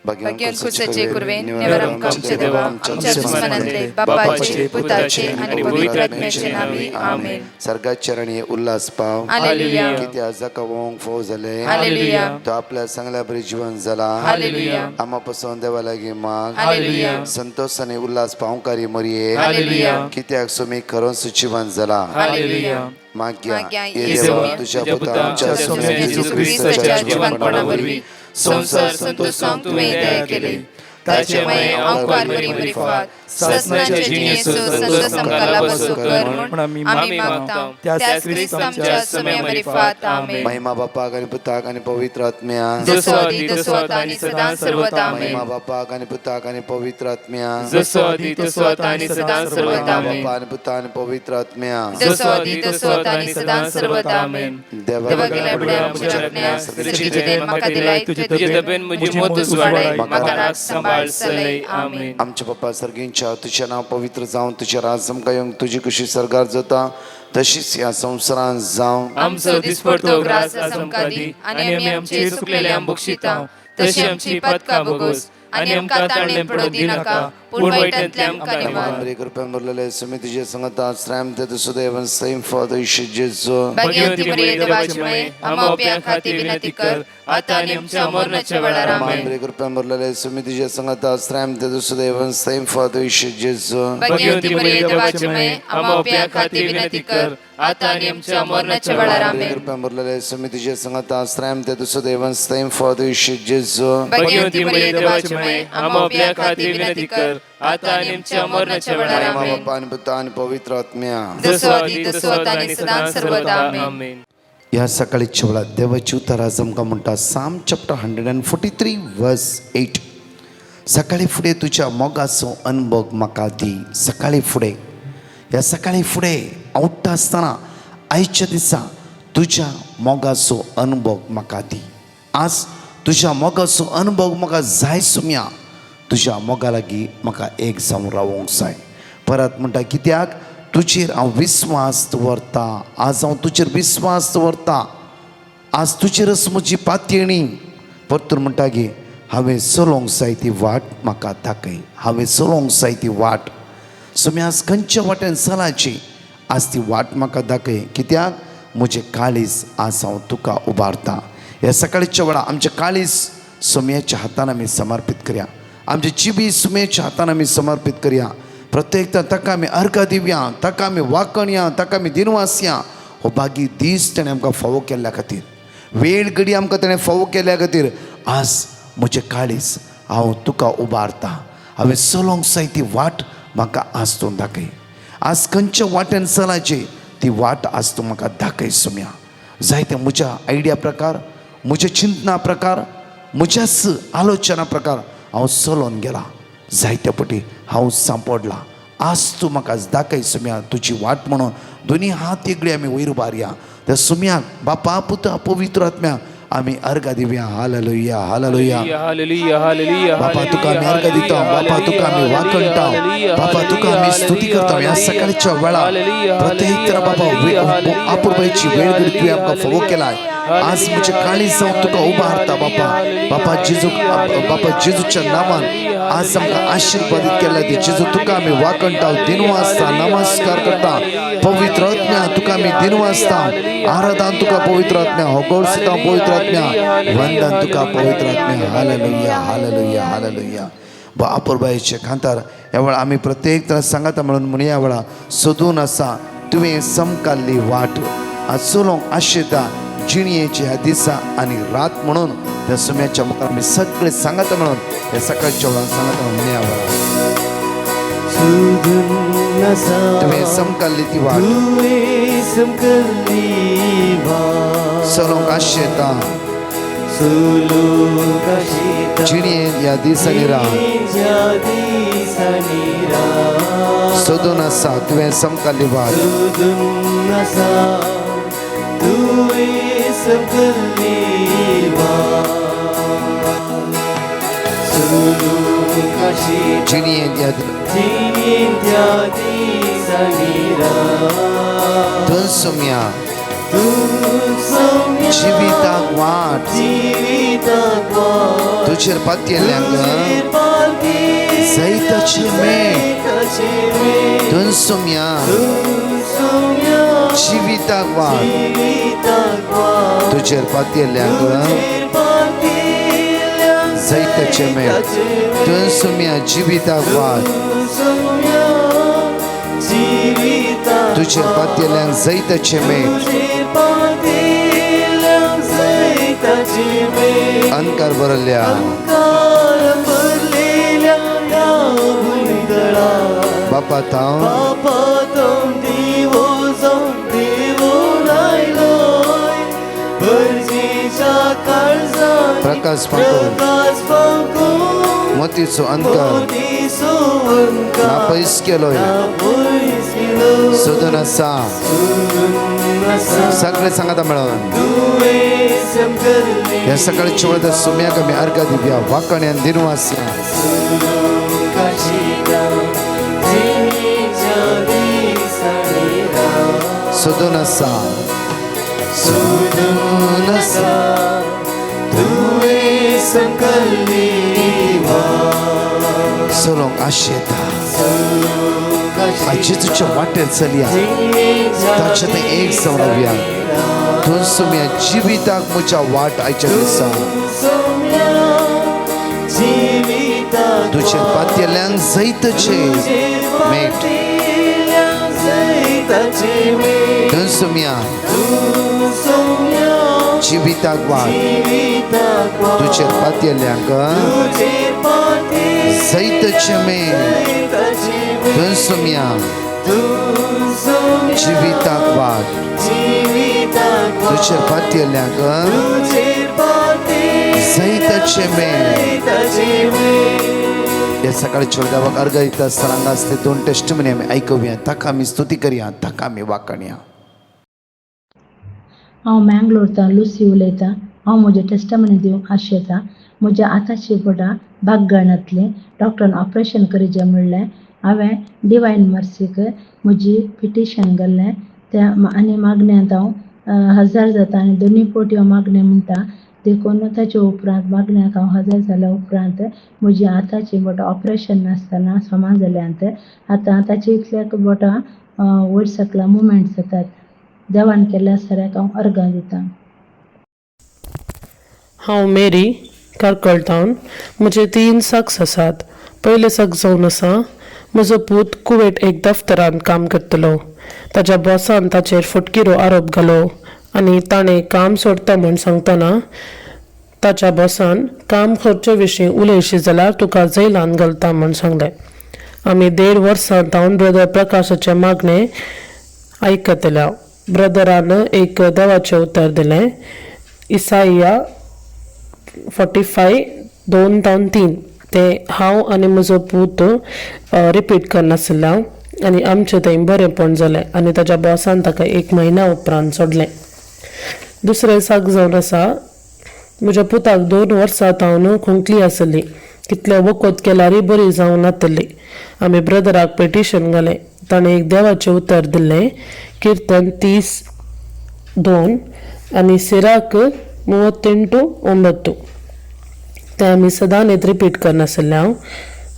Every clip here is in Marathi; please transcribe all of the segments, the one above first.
Bagian kusaचे कुर्वे निवारम आमचे देवा आमच्या दुश्मनांतले बापाचे पुताचे आणि पवित्र आत्म्याचे नावे आमेन. सर्गात चरणी उल्हास पाव हालेलुया किती जकावंग फौ झाले हालेलुया तो आपल्या चांगल्या बरी जीवन झाला हालेलुया आम्हापासून देवा लागी माग हालेलुया संतोष आणि उल्हास पावकारी मरिये हालेलुया कित्याक सुमी खरों जीवन झाला हालेलुया माग्या येशू तुझ्या पुता आमच्या सोन्या येशू ख्रिस्ताच्या जीवनपणावरवी संसार संतोषांक तुवें दया केली त्याच्यामुळे अंकार बरी बरी फात ससनाच्या जिनेसो संतोष आमकां बसो कर म्हूण आमी मागता त्याच ख्रिस्ताच्या समय बरी फात आमेन. महिमा बापाक आणि पुताक आणि पवित्र आत्म्या जसो आदी तसो आता आणि सदा सर्वदा आमेन. महिमा बापाक आणि पुताक आणि पवित्र आत्म्या जसो आदी तसो आता आणि सदा सर्वदा आमेन. बापा आणि पुता आणि पवित्र आत्म्या जसो आदी तसो आता आणि सदा सर्वदा आमेन. देवा गेल्या बड्या मुजरण्या सृष्टीचे देव म्हाका दिलाय तुझे दबेन मुजी मोतूस वाडाय म्हाका राख सांभाळ सलय आमेन. आमचे पप्पा सर्गींच्या तुझे नाव पवित्र जावन तुझे राज आमकां येवंक तुझी कशी सरकार जाता तशीच ह्या संवसारांत जावं. आमचो दिसपडतो ग्रास आमकां दी आनी आमी आमचे चुकलेल्या भोगशिता तशी आमची पदकां भोगोस आनी आमकां ताणें पडोवंक दिनाका पूण वायटांतल्यान आमकां निवार. बरे कृपेन भरलेले समितीचे संगत आश्रम ते सुदैवन सैम फादर इशू जेजू भगवती मरिये देवाची माय आम्हा उप्या खाती विनंती कर आता आनी आमच्या मरणाच्या वेळार आमेन. बरे कृपेन भरलेले समितीचे संगत आश्रम ते सुदैवन सैम फादर इशू जेजू भगवती मरिये देवाची माय आम्हा उप्या खाती विनंती कर आता आनी आमच्या मरणाच्या वेळार आमेन. कृपेन भरलेले समितीचे संगत आश्रम ते सुदैवन सैम फादर इशू जेजू भगवती मरिये देवाची माय आम्हा उप्या खाती विनंती कर आता आनी आमच्या मरणाच्या वेळार आमेन. बापा आणि पुता आणि पवित्र आत्म्या जसो आदी तसो आता आणि सदा सर्वदा आमेन. ह्या सकाळीच्या वेळार देवाची उतर आज आमकां म्हणटा साम चॅप्टर 143 वर्स 8 सकाळी फुडें तुज्या मोगाचो अनुभव म्हाका दी. सकाळी फुडें ह्या सकाळी फुडें उठ्ठा आसतना आयच्या दिसा तुज्या मोगाचो अनुभव म्हाका दी. आज तुज्या मोगाचो अनुभव म्हाका जाय सुम्या तुज्या मोगा लागीं म्हाका एक जावन रावूंक जाय. परत म्हणटा कित्याक तुजेर हांव विस्वास दवरता. आज हांव तुजेर विस्वास दवरता. आज तुजेरच म्हजी पातयणी. परतून म्हणटा गे हांवें चलोवंक जाय ती वाट म्हाका दाखय. हांवें चलोवंक जाय ती वाट. सुमी आज खंयच्या वाटेन चलाची आज ती वाट म्हाका दाखय. कित्याक म्हजें काळीज आज हांव तुका उबारता. ह्या सकाळच्या वेळा आमचें काळीज सुमयाच्या हातान आमी समर्पीत करया. आमची जिबी सुमयाच्या हातान आमी समर्पीत करया. प्रत्येकदां ताका आमी अर्घ दिवया. ताका आमी वाकणया. ताका आमी दिनवासया. हो बागी दीस ताणें आमकां फावो केल्ल्या खातीर वेळ घडी आमकां ताणें फावो केल्ल्या खातीर आज म्हजें काळीज हांव तुका उबारता. हांवें चलोवंक जाय ती वाट म्हाका आज तूं दाखय. आज खंयच्या वाटेन चलाची ती वाट आज तूं म्हाका दाखय सुम्या. जायते म्हज्या आयडिया प्रकार म्हज्या चिंतना प्रकार म्हज्याच आलोचना प्रकार हांव चलोवन गेला. जायत्या पटी हांव सांपडला. आज तूं म्हाका दाखय सुम्या तुजी वाट म्हणून दोनी हात एकडी आमी वयर उबारया. त्या सुम्याक बापा पुता पवित्र आत्म्या आमी अर्घ दिवया. Hallelujah hallelujah hallelujah hallelujah. बापा तुका आमी अर्घ दिता. बापा तुका आमी वाकणटा. बापा तुका आमी स्तुती करता. ह्या सकाळच्या वेळा प्रत्येक तरा बापा आपुरबाईची वेळ घडी तुवें आमकां फोगो केलाय. आज म्हजे काळीज जावन तुका उबारता बापा. बापा जेजूच्या नांवान आज आमकां आशिर्वादीत केला दी. जेजू तुका आमी वाकणटा दिनवासता नमस्कार करता. पवित्र आत्म्या तुका आमी दिनवासता आराधन तुका पवित्र आत्म्या होगोळसिता पवित्र आत्म्या वंदन तुका पवित्र आत्म्या. Hallelujah hallelujah hallelujah. आपुरबाईचे खांतार ह्या वेळा आमी प्रत्येक तरा सांगाता म्हणून म्हणया वेळा सोदून आसा तुवें समकाल्ली वाट आज चलोवंक आशिता जिणयेच्या ह्या दिसा आनी रात म्हणून त्या सुम्याच्या मुखार आमी सगळे सांगाता म्हणून हे सकाळच्या वेळार सांगाता म्हणया वेळा तुवें समकाल्ली ती वाट चलोवंक आशिता जिणयेन ह्या दिसांनी रात सोदून आसा तुवें समकाल्ली वाट जिणयेन ह्या सुम्या जिविताक वाट तुझेर पातयेल्यांक जैतचे मेट तुन सुम्या जिविताक वाट तुझेर पातयेल्यांक जैतचे मेट तुन सुम्या जिविताक वाट तुझेर पातयेल्यांक जैतचे मेट अनकार बरल्या बापा ताव प्रकाश पांकोन मोतीचो अनकार नापयस केलोय सोदून आसा सगळे सांगाता मेळोन ह्या सकाळच्या वेळार सुम्याक आमी अर्घ दिवया वाकण्यान दिनवासा सोदून आसा सोलोंक आशेता आजी तुझ्या वाटेर चलया ताचे ते एक समरव्या तुन सुम्या जिविताक म्हज्या वाट आयच्या दिसा तुझे पातयेल्यांक जैतचे मेट तुन सुम्या जिविताक वाट तुझे पातयेल्यांक जैतचे मेट तुन सुम्या जिविताक वाट तुझे पातयेल्यांक जैतचे मेट या सकाळच्या देवाक अर्घ दिता आसतना असते दोन टेस्टमनी आमी आयकुया ताका आमी स्तुती करया ताका आमी वाकणया. हांव मँगलोरतां लुसी उलयतां. हांव म्हजें टेस्टमनी दिवंक आशेतां. म्हज्या आतांची बोटां बागगाणांतलीं डॉक्टरान ऑपरेशन करिचें म्हणलें. हांवें डिवायन मर्सीक म्हजी पिटिशन घाल्लें त्या आनी मागण्यांत हांव हजर जाता आनी दोनी फावटी हांव मागणें म्हणटा देखून ताचे उपरांत मागण्याक हांव हजर जाल्या उपरांत म्हजी आतांची बोटां ऑपरेशन नासतना सोमा जाल्यांत आतां ताची इतल्याक बोटां वयर सकला मुवमेंट जातात. देवान केल्ल्या सऱ्याक हांव अर्गां दितां. हांव मेरी कारकळटावन. म्हजे 3 सग्स आसात. पयले सग जावन आसा म्हजो पूत कुवेट एक दफ्तरांत काम करतलो. ताच्या बॉसान ताचेर फटकिरो आरोप घालो आनी ताणें काम सोडता म्हूण सांगतना ताच्या बॉसान काम करचे विशीं उलयशी जाल्यार तुका जैलान घालता म्हूण सांगलें. आमी 1.5 वर्सां जावन ब्रदर प्रकाशाचें मागणें आयकतल्या. ब्रदरान एक देवाचें उतर दिलें. इसाया 45:2-3 ते हांव आनी म्हजो पूत रिपीट करनासलो आनी आमचें थंय बरेंपण जालें आनी ताच्या बॉसान ताका 1 म्हयन्या उपरांत सोडलें. दुसरें साग जावन आसा म्हज्या पुताक 2 वर्सां जावन खोंकली आसली. कितले वखद केल्यारय बरी जावं नातली. आमी ब्रदराक पिटिशन घालें. ताणें एक देवाचें उतर दिलें. कीर्तन 30:2 आनी सिराक 38:9 तें आमी सदांच रिपीट करनासले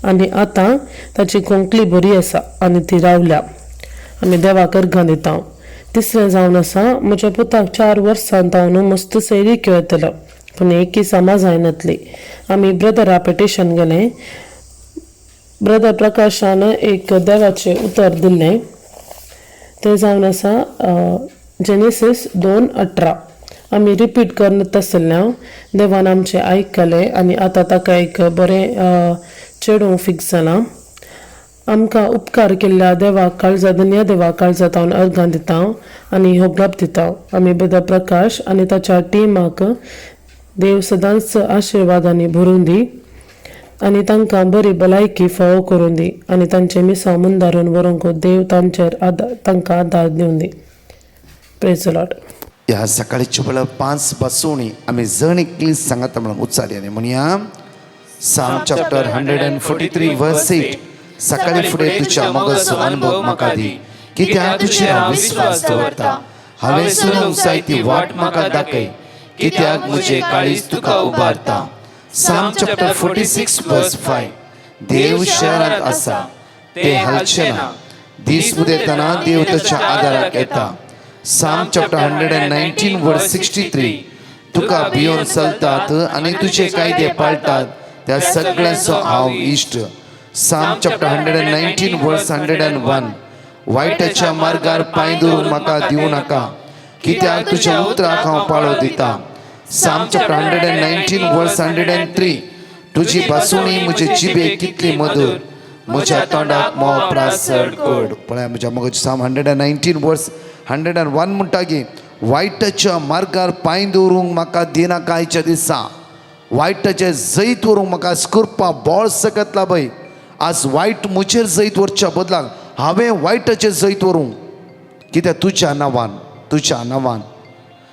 आनी आतां ताची खोंकली बरी आसा आनी ती रावल्या. आमी देवाक अर्घां दिता. तिसरें जावन आसा म्हज्या पुताक 4 वर्सां जावन मस्त सैरीक येतलो पूण एकी समा जायनातली. आमी ब्रदरा पिटिशन गेलें. ब्रदर प्रकाशान एक देवाचें उतर दिलें. तें जावन आसा जेनेसीस 2:18. आमी रिपीट करनात आसल्या देवान आमचें आयकलें आनी आतां ताका एक बरें चेडूं फिक्स जालां. आमकां उपकार केल्ल्या देवाक काळजा दुनिया देवाक काळजा हांव अर्घां दिता आनी होगलाप दिता. आमी ब्रदर प्रकाश आनी ताच्या टिमाक देव सदांच आशिर्वादांनी भरून दी आनी तांकां बरी भलायकी फावो करून दी आनी तांचे मिसां मुंदारून व्हरूंक देव तांचेर तांकां आदार दिवन दी. Praise the Lord. ह्या सकाळच्या वेळार 5 बसवणी आमी जण एकली सांगात म्हणून उच्चारयानी म्हणया. साम चॅप्टर 143 वर्स 8. सकाळी फुडें तुज्या मोगाचो अनुभव म्हाका दी कित्याक तुजेर हांव विस्वास दवरता. हांवें चलूंक जाय ती वाट म्हाका दाखय, कित्याक म्हजें काळीज तुका उबारता. साम चॅप्टर 46 वर्स 5. देव शहरांत आसा, ते हालचे ना. दीस उदेतना देव ताच्या आदाराक येता. साम चॅप्टर 119 वर्स 63. तुका भिवन चलतात आनी तुजे कायदे पाळटात त्या सगळ्यांचो हांव इश्ट. साम चॅप्टर 119 वर्स 101. वायटाच्या मार्गार पांय दवरूंक म्हाका दिवं नाका, कित्याक तुज्या उतराक हांव पाळो दिता. साम चॅप्टर 119 वर्स 103. तुजी बासुणी म्हजे जिबेक कितली मधुर, म्हज्या तोंडाक मोप्रासड गोड. पळय म्हज्या मगज साम 119 वर्स 101 म्हणटा की वायटाच्या मार्गार पांय दवरूंक म्हाका दिनाका आयच्या दिसा. वायटाचे जैत व्हरूंक म्हाका स्कुर्पा बॉळ सकत लाभय. आज वायट म्हजेर जैत व्हरच्या बदलाक हांवें वायटाचे जैत व्हरूंक, कित्याक तुज्या नांवान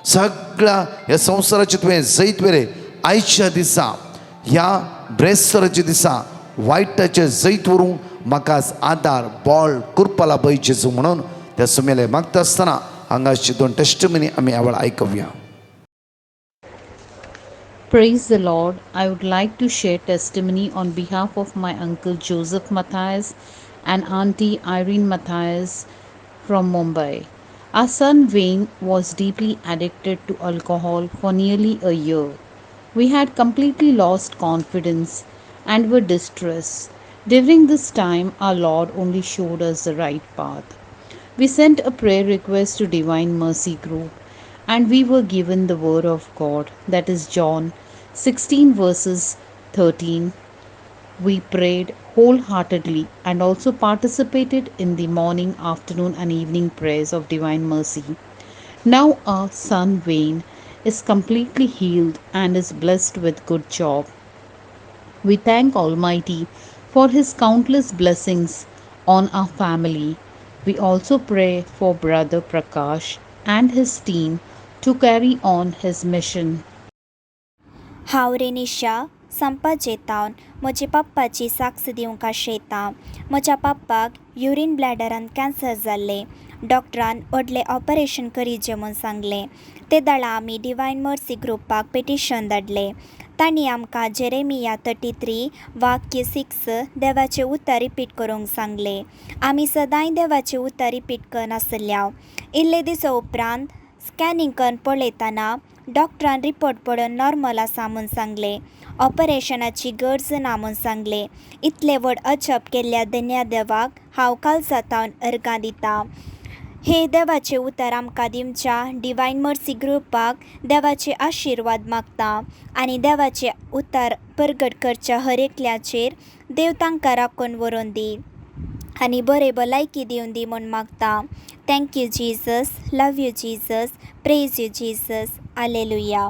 सगळ्या ह्या संवसाराचे तुवें जैत वेरे. आयच्या दिसा ह्या ब्रेस्तराच्या दिसा वायटाचे जैत व्हरूंक म्हाका आदार बॉळ कुरपा लाभय जेजू म्हणून त्या सुमेले मागता आसतना हांगाची 2 टेस्टिमनी आमी आवळ आयकवया. Praise the Lord. I would like to share testimony on behalf of my uncle Joseph Matthias and auntie Irene Matthias from Mumbai. Our son Wayne was deeply addicted to alcohol for nearly a year. We had completely lost confidence and were distressed. During this time, our Lord only showed us the right path. We sent a prayer request to Divine Mercy Group, and we were given the word of God, that is John 16 verses 13. We prayed wholeheartedly and also participated in the morning, afternoon and evening prayers of Divine Mercy. Now our son Wayne is completely healed and is blessed with good job. We thank Almighty for his countless blessings on our family. We also pray for Brother Prakash and his team to carry on his mission. हांव रेनिशा संपत जेतावन म्हज्या पप्पाची साक्ष दिवंक आशेतां. म्हज्या पप्पाक युरीन ब्लॅडरान कॅन्सर जाल्लें. डॉक्टरान व्हडलें ऑपरेशन करीचें म्हूण सांगलें. ते दाळा आमी डिवायन मर्सी ग्रुपाक पेटिशन धाडलें. तांणी आमकां जेरेमिया 33 वाक्य 6 देवाचें उतर रिपीट करूंक सांगलें. आमी सदांय देवाचें उतर रिपीट करनासल्या. इल्ले दिसा उपरांत स्कॅनिंग करून पळयतना डॉक्टरान रिपोर्ट पळोवन नॉर्मल आसा म्हूण सांगलें. ऑपरेशनाची गरज ना म्हूण सांगलें. इतलें व्हड अजब केल्ल्या धन्या देवाक हांव कालसातावन अर्गां दितां. हे देवाचें उतर आमकां दिवच्या डिवायन मर्सी ग्रुपाक देवाचे आशिर्वाद मागता आनी देवाचें उतर प्रगट करच्या हर एकल्याचेर देव तांकां राखून व्हरून दी आनी बरे भलायकी दिवन दी म्हूण मागता. Thank you Jesus, love you Jesus, praise you Jesus, hallelujah.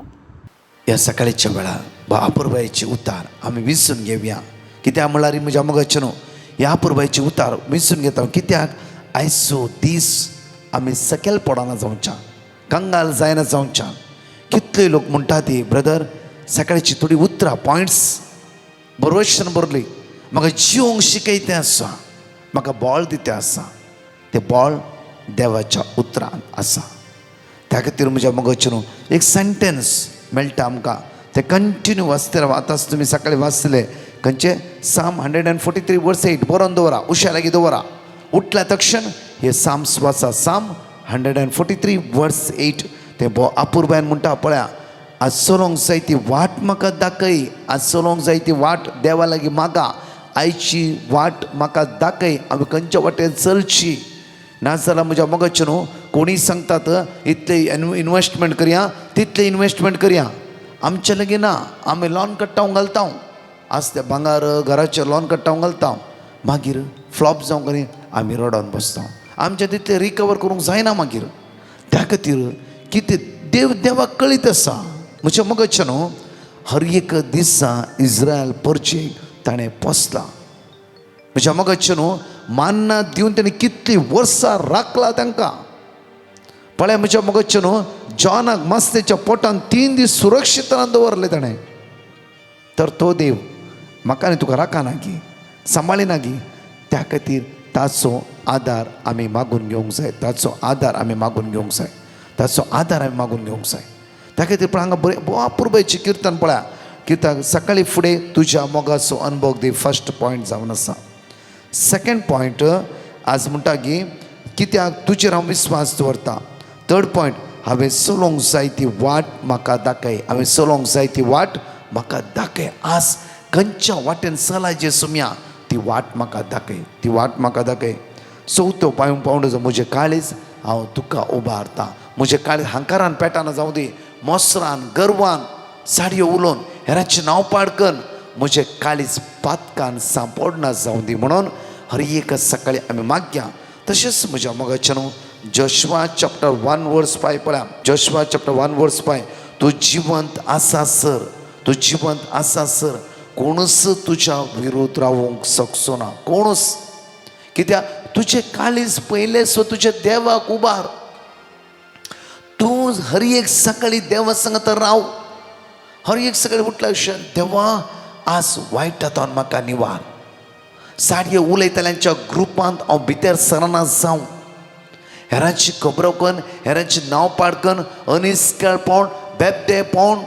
ह्या सकाळच्या वेळार अपुर्बायेचे उतार आमी विसरून घेवया. कित्याक म्हळ्यार म्हज्या मोगाचे न्हू, ह्या अपुर्बायेचे उतार विसरून घेता. कित्याक आयचो दीस आमी सकयल पडना जावच्या, कंगाल जायना जावच्या. कितले लोक म्हणटा ती ब्रदर सकाळची थोडी उतरां पॉयंट्स बरोवशन बरली, म्हाका जिवंक शिकयतें आसा, म्हाका बॉल दितें आसा. तें बॉल देवाच्या उतरान आसा. त्या खातीर म्हज्या मोगाचे न्हू एक सेंटेन्स मेळटा आमकां, ते कंटिन्यू वाचते राव. आतांच तुमी सकाळी वाचले खंयचे साम 143 वर्स 8 बरोवन दवरा, उशा लागीं दवरा. उठल्या तक्षण हे साम्स वाचा. साम 143 वर्स 8 ते अपुर्बायन म्हणटा पळया, आज चलोंक जाय ती वाट म्हाका दाखय, आज चलोंक जाय ती वाट देवा लागीं मागा. आयची वाट म्हाका दाखय, हांवें खंयच्या वाटेन चलची. नाजाल्यार म्हज्या मोगाचे न्हू कोणी सांगतात इतले इन्वेस्टमेंट करया, तितले इन्वेस्टमेंट करया. आमचे लागीं ना, आमी लॉन कट्टावंक घालता. आज ते भांगार घराचेर लॉन कट्टावंक घालता, मागीर फ्लॉप जावंक आनी आमी रडोवन बसता. आमचे तितले रिकवर करूंक जायना. मागीर त्या खातीर कितें देवाक कळीत आसा. म्हज्या मोगाचे न्हू हर एक दिसा इस्रायल परचेक ताणें पोसला. म्हज्या मोगाचे न्हू मान्ना दिवन ताणें कितलीं वर्सां राखला तांकां. पळय म्हज्या मोगाचे न्हू जॉनाक मस्तेच्या पोटान 3 दीस सुरक्षीतपणान दवरले ताणें. तर तो देव म्हाका आनी तुका राखना गी, सांबाळिना गी. त्या खातीर ताचो आदार आमी मागून घेवंक जाय, ताचो आदार आमी मागून घेवंक जाय. ताचो आदार आमी मागून घेवंक जाय. त्या खातीर पण हांगा बरें भरपूर बायचें किर्तन पळया. कित्याक सकाळी फुडें तुज्या मोगाचो अनुभव दी फर्स्ट पॉयंट जावन आसा. सेकंड पॉयंट आज म्हणटा की कित्याक तुजेर हांव विस्वास दवरता. थर्ड पॉयंट हांवें चलोवंक जाय ती वाट म्हाका दाखय. हांवें चलोवंक जाय ती वाट म्हाका दाखय. आज खंयच्या वाटेन चला जेसू या ती वाट म्हाका दाखय. ती वाट म्हाका दाखय. चवथो पावंड म्हजें काळीज हांव तुका उबारता. म्हजें काळीज हांकारान पेटाना जावं दी, मोसरान गर्वान साडयो उलोवन हेरांचें नांव पाडकन म्हजें काळीज पातकान सांपडना जावं दी म्हणून हर एक सकाळी आमी मागया. तशेंच म्हज्या मोगाच्या न्हू जोशुआ चॅप्टर 1 वर्स 5 पळया. जोशुआ चॅप्टर 1 वर्स 5 तूं जिवंत आसा सर, तूं जिवंत आसा सर, कोणूच तुज्या विरोध रावूंक शकचो ना. कोणूच. कित्याक तुजें काळीज पयलें सो तुज्या देवाक उबार. तूं हर एक सकाळी देवा सांगता राव. हर एक सकाळी उठल्या अशें देवा आज वायटांतल्यान म्हाका निवार. साडयो उलयतल्यांच्या ग्रुपांत हांव भितर सरना जावं. हेरांची खबरो करून हेरांचें नांव पाडकन अनिस्केळपण बेबदेपण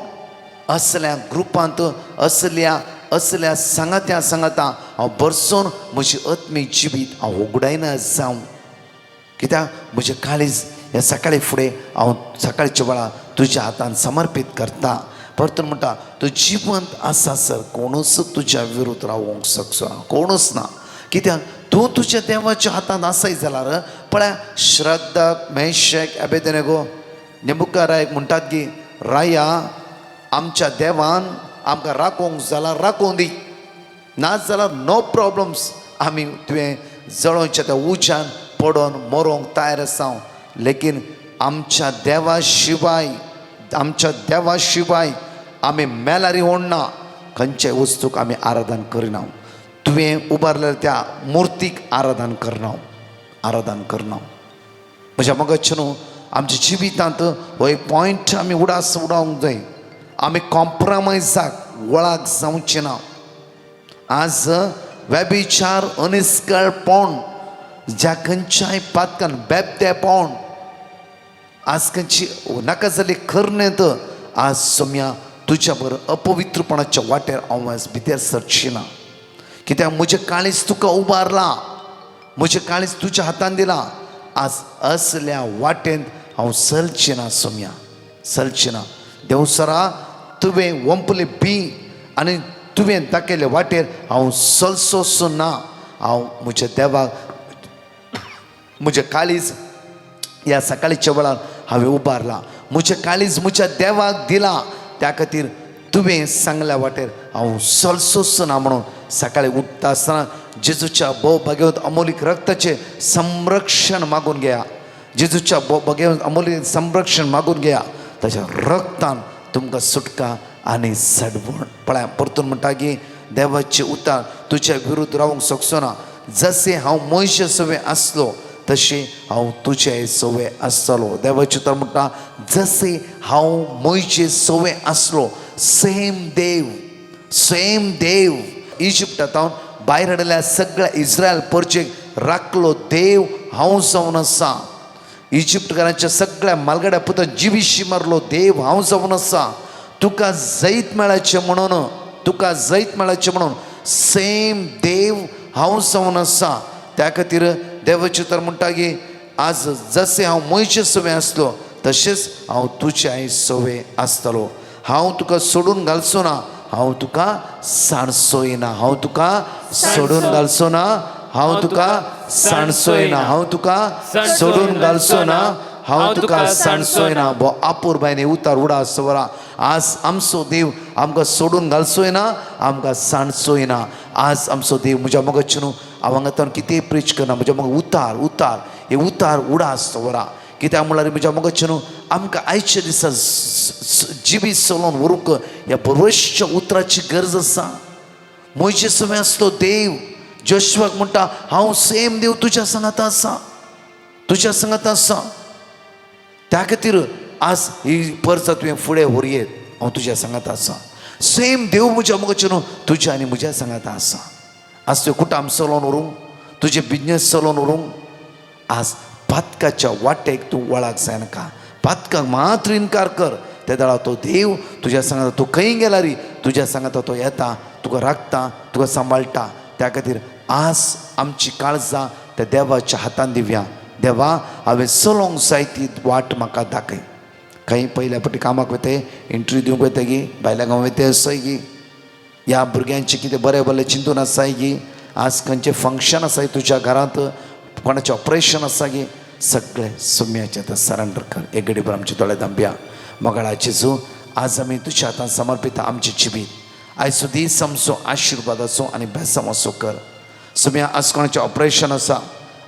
असल्या ग्रुपांत असल्या सांगाता हांव बरसून म्हजी आत्मीक जिवीत हांव उगडायना जावं. कित्याक म्हजें काळीज ह्या सकाळी फुडें हांव सकाळच्या वेळार तुज्या हातान समर्पीत करता. परतून म्हणटा तूं जिवंत आसा सर, कोणूच तुज्या विरोध रावूंक शकचो ना. कोणूच ना. कित्याक तूं तुज्या देवाच्या हातांत आसाय जाल्यार पळय श्रद्धाक मेशक अबेदनेगो नेबुकारायक म्हणटात की राया आमच्या देवान आमकां राखोवंक जाल्यार राखोवं दी, ना जाल्यार नो प्रॉब्लम्स. आमी तुवें जळोवच्या त्या उज्यान पडोन मरोंक तयार आसा. लेकीन आमच्या देवा शिवाय आमी मेलारी ओडना. खंयच्याय वस्तूक आमी आराधन करिना. तुवें उबारलेल्या त्या मुर्तीक आराधन करना. म्हज्या मोगाच्या न्हू आमच्या जिवितांत हो एक पॉयंट आमी उडावंक जाय. आमी कॉम्प्रमायजाक वळाक जावचें ना. आज वेबिचार अनिस्केळपण ज्या खंयच्याय पातकान बेबदेपण आज खंयची नाका जाली खरनेत आज सोम्या तुज्या बर अपवित्रपणाच्या वाटेर हांव आज भितर सरची ना. कित्याक म्हजें काळीज तुका उबारला, म्हजें काळीज तुज्या हातान दिला. आज असल्या वाटेन हांव चलचें ना सोम्या, चलचें ना. देवसरा तुवें वंपले बी आनी तुवें दाखयले वाटेर हांव चलचोच ना. हांव म्हज्या देवाक म्हजें काळीज ह्या सकाळच्या वेळार हांवें उबारला. म्हजें काळीज म्हज्या देवाक दिला. त्या खातीर तुवें सांगल्या वाटेर हांव चलचोच ना म्हणून सकाळी उठता आसतना जेजूच्या भोव भगवंत अमोलीक रक्ताचें संरक्षण मागून घेया. जेजूच्या भोव भगवंत अमोलीक संरक्षण मागून घेया. ताच्या रक्तान तुमकां सुटका आनी सडवण. पळय परतून म्हणटा की देवाचे उतार तुज्या विरुद्ध रावंक शकचो ना. जशें हांव मोयशे सवे आसलो तशें हांव तुजे सवे आसतलो. देवाचे उतार म्हणटा जशें हांव मोयशे सवे आसलो सेम देव इजिप्टांतल्यान भायर हाडल्या सगळ्या इस्रायल परचेक राखलो देव हांव जावन आसा. इजिप्टकारांच्या सगळ्या मालगड्या पुता जिवीशी मारलो देव हांव जावन आसा. तुका जैत मेळाचें म्हणून सेम देव हांव जावन आसा. त्या खातीर देवाचे उतर म्हणटा की आज जशें हांव मोयचे सवे आसलो तशेंच हांव तुजे सवे आसतलो. हांव तुका सोडून घालचो ना, हांव तुका सांडसोयना. हांव तुका सोडून घालचो ना, हांव तुका सांडसोयना. हांव तुका सोडून घालचो ना, हांव तुका सांडसोयना. भो आपूर बायने उतार उडा सवरा. आज आमचो देव आमकां सोडून घालचोय ना, आमकां सांडचोय ना. आज आमचो देव म्हज्या मोगाचे न्हू हांव हांगा कितेंय प्रीच करना. म्हज्या मोग उतार हे उतार उडा सवरा. कित्याक म्हळ्यार म्हज्या मोगाचे न्हू आमकां आयच्या दिसा जिवीत चलोवन व्हरूंक ह्या बरोचशा उतराची गरज आसा. मोयचे सवे आसलो देव जोशुआक म्हणटा हांव सेम देव तुज्या सांगात आसा. त्या खातीर आज ही परसा तुवें फुडें व्हरयेत हांव तुज्या सांगात आसा. सेम देव म्हज्या मोगाचे न्हू तुज्या आनी म्हज्या सांगात आसा. आज तुवें कुटाम चलोवन व्हरूंक, तुजें बिजनेस चलोवन व्हरूंक आज पातकाच्या वाटेक तूं वळाक जायनाका. पातकाक मात्र इन्कार कर. त्या दळा तो देव तुज्या सांगता तूं खंय गेला री, तुज्या सांगता तो येता, तुका राखता, तुका सांबाळटा. त्या खातीर आज आमची काळजां त्या देवाच्या हातान दिवया. देवा हांवें चलोंक जाय ती वाट म्हाका दाखय. खंय पयल्या फावटी कामाक वते, इंटरव्यू दिवंक वते गी, भायल्या गांव वते आसाय गी, ह्या भुरग्यांचे कितें बरें बरें चिंतून आसाय गी, आज खंयचें फंक्शन आसाय तुज्या घरांत, कोणाचें ऑपरेशन आसा गी, सगळें सुम्याचें आतां सरेंडर कर. एक घडीभर आमचे दोळे धांपया. मोगाळाचे जो आज आमी तुज्या हातान समर्पिता आमचें जिवीत. आयचो दीस आमचो आशिर्वादाचो आनी बेसम असो कर. सुम्या आज कोणाचें ऑपरेशन आसा,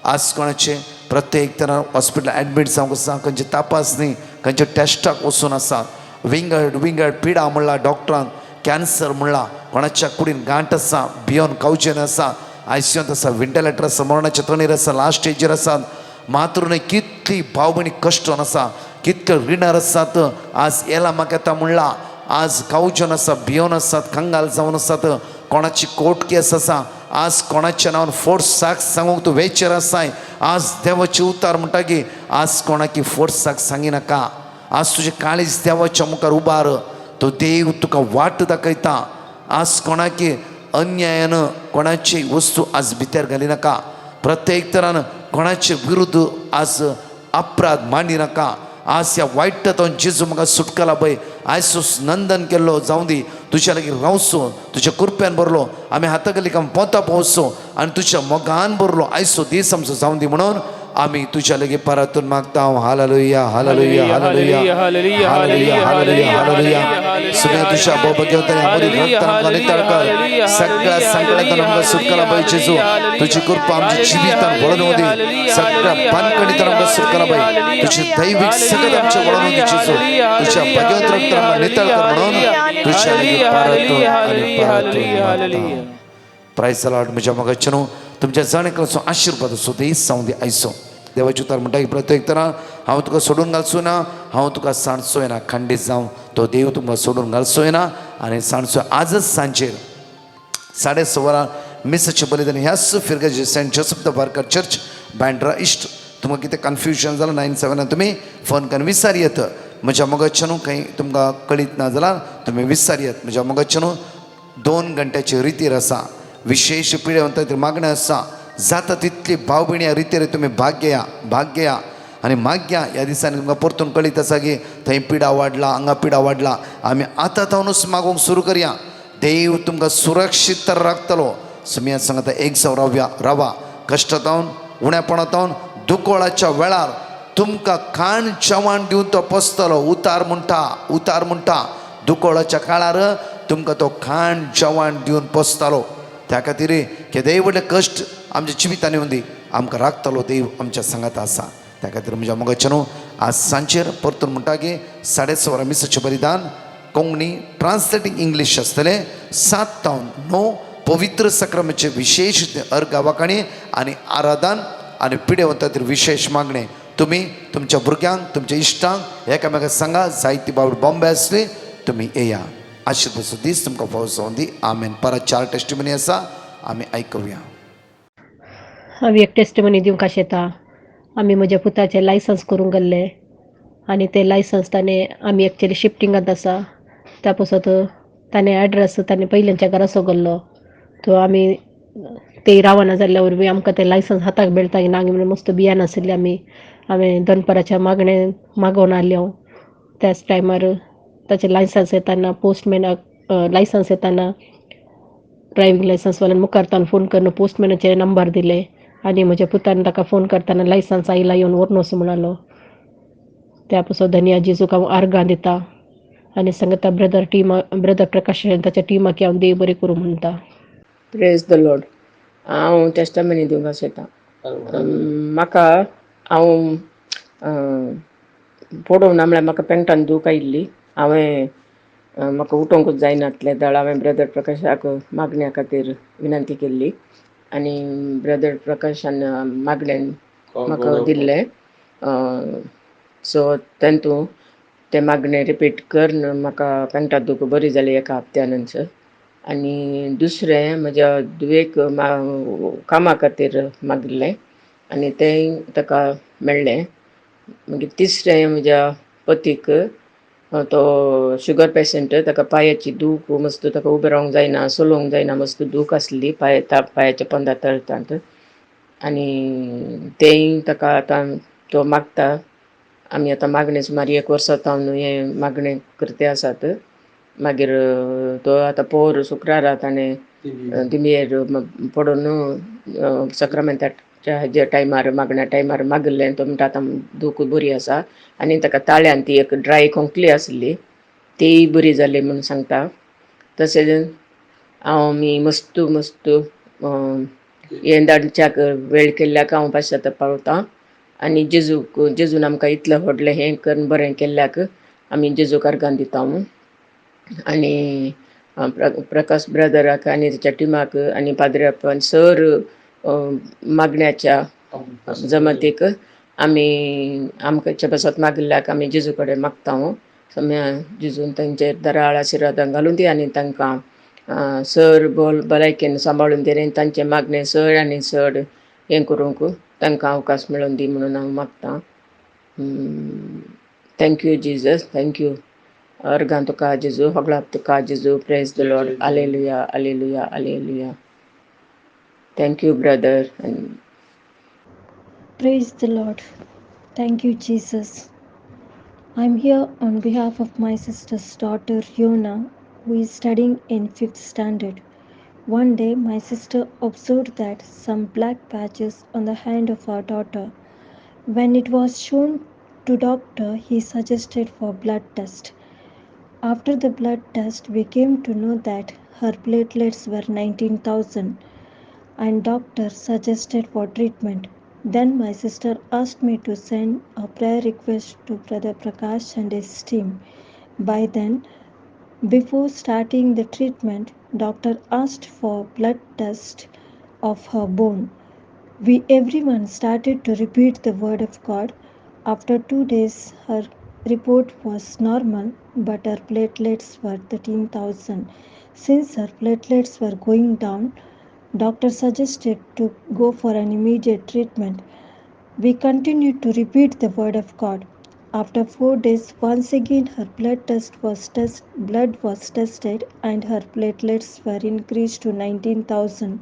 आज कोणाचें प्रत्येक तरा हॉस्पिटल एडमीट जावंक आसा, खंयचे तपासणी, खंयचे टेस्टाक वचून आसा, विंगड पिडा म्हणला डॉक्टरान, कॅन्सर म्हणला, कोणाच्या कुडीन गांठ आसा, भियोन कावचेन आसा, आयसीयूंत आसा, व्हेंटिलेटर आसा, मरणाच्या तणीर आसा, लास्ट स्टेजीर आसात. मात्र न्हय कितली भाव भयणी कश्टान आसा, कितले रिणार आसात. आज येला म्हाका येता म्हणला, आज कावचोन आसा, भियोन आसात, कंगाल जावन आसात, कोणाची कोर्ट केस आसा, आज कोणाच्या नांवान फोर्साक सांगूंक तूं वेचर आसाय. आज देवाचे उतार म्हणटा की आज कोणाकी फोर्साक सांगिनाका. आज तुजें काळीज देवाच्या मुखार उबार. तो देव तुका वाट दाखयता. आज कोणाकी अन्यायान कोणाची वस्तू आज भितर घालिनाका. प्रत्येक तरान कोणाचे विरुद्ध आज अपराध मांडिनाका. आज ह्या वायटांतून जेजू म्हाका सुटकला पळय. आयसूस नंदन केल्लो जावं दी, तुज्या लागीं रावचो, तुज्या कृप्यान बरलो, आमी हातागली काम पोंता पोवचो आनी तुज्या मोगान बरलो आयचो दीस आमचो जावं दी म्हणून आमी तुज्या लागीं परतून मागता. Hallelujah hallelujah hallelujah hallelujah hallelujah hallelujah. सगळ्या तुज्या बोबा घेवता आमची रक्त आमकां नितळ कर. सगळ्या संकटांतून आमकां सुटकला पळय जेजू. तुजी कृपा आमच्या जिवितान वळोवन दी. सगळ्या बानकडींतून आमकां सुटकला पळय. तुजी दैवीक सगळ्यात आमच्या वळोवन दी जेजू. तुज्या भगवंत रक्त आमकां नितळ कर म्हणून तुज्या लागीं परतून आनी परतून. प्रायस द लॉर्ड. म्हज्या मोगाचें तुमच्या जाणेकाचो आशिर्वाद असो दीस जावं दी आयचो. देवाचे उतार म्हणटा की प्रत्येक तरा हांव तुका सोडून घालचो ना, हांव तुका सांडचोय ना. खंडीत जावं तो देव तुमकां सोडून घालचोय ना. आनी सांडचो आजच सांजेर 6:30 मिसाचें बलिदान ह्याच फिरगाचे Saint Joseph the Worker Church Bandra East. तुमकां कितें कन्फ्युजन जालां 97 तुमी फोन करून विचारयेत. म्हज्या मोगाचें न्हू खंय तुमकां कळीत ना जाल्यार तुमी विचारयेत. म्हज्या मोगाचें न्हू 2 घंट्याची रितीर आसा. विशेष पिढेवंत मागणें आसा. जाता तितली भाव भयणी ह्या रितीर तुमी भाग घेया आनी माग्या. ह्या दिसांनी तुमकां परतून कळीत आसा की थंय पिडा वाडला, हांगा पिडा वाडला. आमी आतां तावनूच मागूंक सुरू करया. देव तुमकां सुरक्षीत तर राखतलो. सुमिया सांगता एक जावन रावा. कश्टांतावन, उण्यापणांतावन, दुकोळाच्या वेळार तुमकां खाण जेवण दिवन तो पसतलो. उतार म्हणटा दुकोळाच्या काळार तुमकां तो खाण जेवण दिवन पसतलो. त्या खातीर हे देव व्हडले कश्ट आमच्या जिवितांनी येवन दी. आमकां राखतलो देव आमच्या सांगात आसा. त्या खातीर म्हज्या मोगाचें न्हू आज सांजेर परतून म्हणटा की 6:30 मिसाचें बलिदान कोंकणी ट्रान्सलेटींग इंग्लीश आसतलें. 7 ते 9 पवित्र सक्रामेचे विशेष अर्घ वाकाणी आनी आराधन आनी पिडेवंतांचेर विशेष मागणें. तुमी तुमच्या भुरग्यांक, तुमच्या इश्टांक एकामेकाक सांगा. जायती बाबडी बॉम्बे आसली तुमी येया. आशिर्वादाचो दीस तुमकां पावसोवन दी. आमेन. परत 4 टेस्टिमनी आसा, आमी आयकुया. हांव एक टेस्टिमनी दिवंक आशेता. आमी म्हज्या पुताचें लायसन्स करूंक गेल्ले आनी तें लायसन्स ताणें आमी एक्चुली शिफ्टिंगांत आसा. त्या पासत ताणें एड्रेस ताणें पयलींच्या घरा सोगल्लो. तो आमी ते रावना जाल्ल्या वरवीं आमकां तें लायसन्स हाताक मेळटा की ना म्हणून मस्त भियान आशिल्ली आमी. हांवें दनपाराच्या मागणें मागोवन हाडलें हांव. त्याच टायमार ताचें लायसन्स येताना पोस्टमॅनाक लायसन्स येताना ड्रायव्हिंग लायसन्सवाल्यान मुखार तावन फोन करून पोस्टमॅनाचे नंबर दिले आनी म्हज्या पुतान ताका फोन करताना लायसन्स आयला येवन व्हरून वचूं म्हणलो. त्या पासून धन्या जेजूक हांव आर्गां दिता आनी सांगता ब्रदर प्रकाश ताच्या टिमाक हांव देव बरें करूं म्हणटा. Praise the Lord. हांव टेस्टामनी दिवंक आशेता. म्हाका हांव पडोवना म्हळ्यार म्हाका पेंटान दूख आयिल्ली. हांवें म्हाका उठोवंकूच जायनासलें. दाळ हांवें ब्रदर प्रकाशाक मागण्या खातीर विनंती केल्ली आनी ब्रदर प्रकाशान मागण्यान म्हाका दिल्लें. सो तेंतू ते मागणें रिपीट करन म्हाका पेंटा दूख बरी जाली एका हप्त्यानंतर. आनी दुसरें म्हज्या दुवेक कामा खातीर मागिल्लें आनी तेंय ताका मेळ्ळें. मागीर तिसरें म्हज्या पतीक तो शुगर पेशंट, ताका पांयाची दूख मस्त, ताका उबें रावंक जायना, चलोवंक जायना, मस्त दूख आसली पांयाच्या पंदा तळटांत. आनी तेंय ताका आतां तो मागता. आमी आतां मागणें सुमार 1 वर्सा जावन हें मागणें करते आसात. मागीर तो आतां पोर शुक्रारा ताणें दिमेर पडून सक्रामेंताच्या हेज्या टायमार मागण्या टायमार मागिल्लें. तो म्हणटा आतां दूख बरी आसा आनी ताका ताळ्यान ती एक ड्राय खोंकली आसली ती बरी जाली म्हूण सांगता. तशेंच मी मस्त हें धाडच्याक वेळ केल्ल्याक हांव पाश्चाताप पावतां. आनी जेजून आमकां इतलें व्हडलें हें करून बरें केल्ल्याक आमी जेजूक आर्गां दिता. आनी प्रकाश ब्रदराक आनी तेच्या टिमाक आनी पाद्र्याक सर मागण्याच्या जमातीक आमी आमच्या बसत मागिल्ल्याक आमी जेजू कडेन मागता. जेजून तांचेर दराळ आशिर्वादां घालून दी आनी तांकां सर भलायकेन सांबाळून दी आनी तांचें मागणें चड आनी चड हें करूंक तांकां अवकाश मेळोवन दी म्हणून हांव मागतां. Thank you Jesus, thank you. अर्गां तुका जेजू, होगळाप तुका जेजू. Praise the Lord. Hallelujah, hallelujah, hallelujah. Thank you brother. Praise the Lord. Thank you, Jesus. I'm here on behalf of my sister's daughter, Yona, who is studying in 5th standard. One day, my sister observed that some black patches on the hand of our daughter. When it was shown to doctor, he suggested for blood test. After the blood test, we came to know that her platelets were 19,000 and doctor suggested for treatment. Then my sister asked me to send a prayer request to Brother Prakash and his team. By then, before starting the treatment, doctor asked for blood test of her bone. Everyone started to repeat the word of God. After 2 days, her report was normal, but her platelets were 13,000. Since her platelets were going down, doctor suggested to go for an immediate treatment. We continued to repeat the word of God. After 4 days, once again her blood was tested and her platelets were increased to 19,000.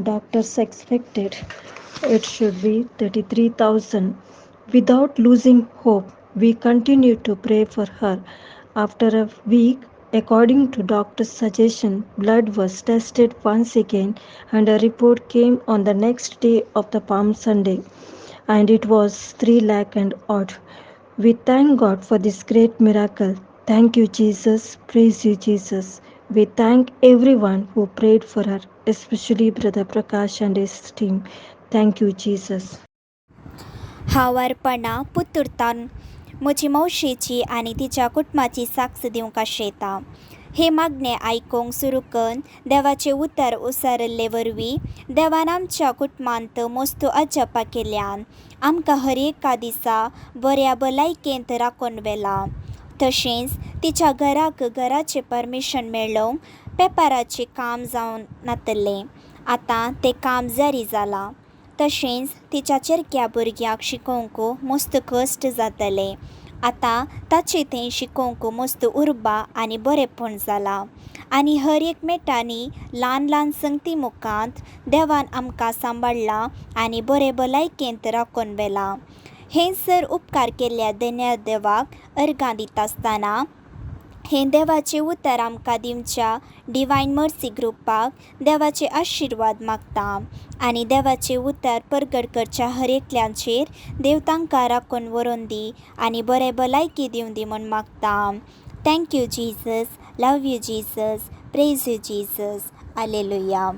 Doctors expected it should be 33,000. Without losing hope, we continued to pray for her. After a week, according to doctor's suggestion, blood was tested once again and a report came on the next day of the Palm Sunday, and it was 3 lakh and odd. We thank God for this great miracle. Thank you, Jesus. Praise you, Jesus. We thank everyone who prayed for her, especially Brother Prakash and his team. Thank you, Jesus. हांव अर्पणा पुतुर्तान म्हजी मौशेची आनी तिच्या कुटुंबाची साक्ष दिवंक आशेता. हे मागणें आयकूंक सुरू करून देवाचें उतर उसरले वरवीं देवान आमच्या कुटुंबांत मस्त अजापां केल्यान आमकां हर एका दिसा बऱ्या भलायकेंत राखून व्हेला. तशेंच तिच्या घराक घराचें परमिशन मेळ्ळोंक पेपराचें काम जावन नातलें. आतां तें काम जारी जालां. तशेंच तिच्या चेरक्या भुरग्याक शिकोवंक मस्त कश्ट जातले. आतां ताचें थंय शिकोवंक मस्त उर्बा आनी बरेंपण जालां. आनी हर एक मेटांनी ल्हान ल्हान संगती मुखांत देवान आमकां सांबाळ्ळां आनी बरे भलायकेंत राखून व्हेलां. हें सर उपकार केल्ल्या धन्य देवाक अर्गां दिता आसतना हें देवाचें उतर आमकां दिवच्या डिवायन मर्सी ग्रुपाक देवाचे आशिर्वाद मागता. आनी देवाचें उतर परगट करच्या हर एकल्यांचेर देव तांकां राखून व्हरून दी आनी बरे भलायकी दिवं दी म्हूण मागता. Thank you Jesus. Love you Jesus. Praise you Jesus. Hallelujah.